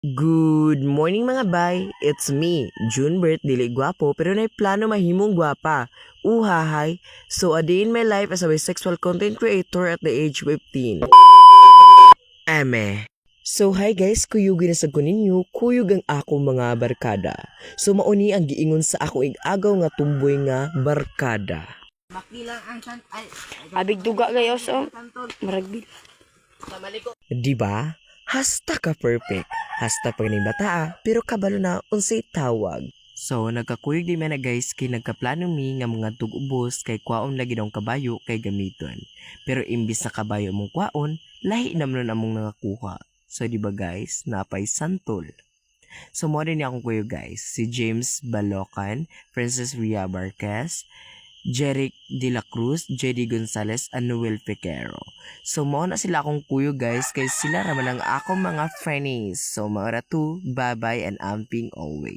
Good morning mga bay, it's me, Junbert, dili gwapo pero nay plano mahimong gwapa. Uhahay, so a day in my life as a bisexual content creator at the age 15. Eme. So hi guys, kuyugin na sa ninyo, kuyug ang akong mga barkada. So mauni ang giingon sa akong igagaw nga tumboy nga barkada. Abig duga gayos maragbil. Di ba? Hasta ka perfect. Hasta pag ning bataa, pero kabalo na unsay tawag. So, nagkakuyog di man na guys kay nagkaplano mi nga mga tugubos kay kwaon lagi daw kabayo kay gamiton. Pero imbis na kabayo mong kwaon, lahi naman among nangakuha. So, di ba guys, napay santol. So, mo rin akong kuyo guys, si James Balocan, Princess Ria Barquez, Jeric De La Cruz, JD Gonzalez, and Noel Piquero. So, mo na sila akong kuyo guys, kay sila raman ang akong mga friends. So, mga ratu, bye-bye and amping always.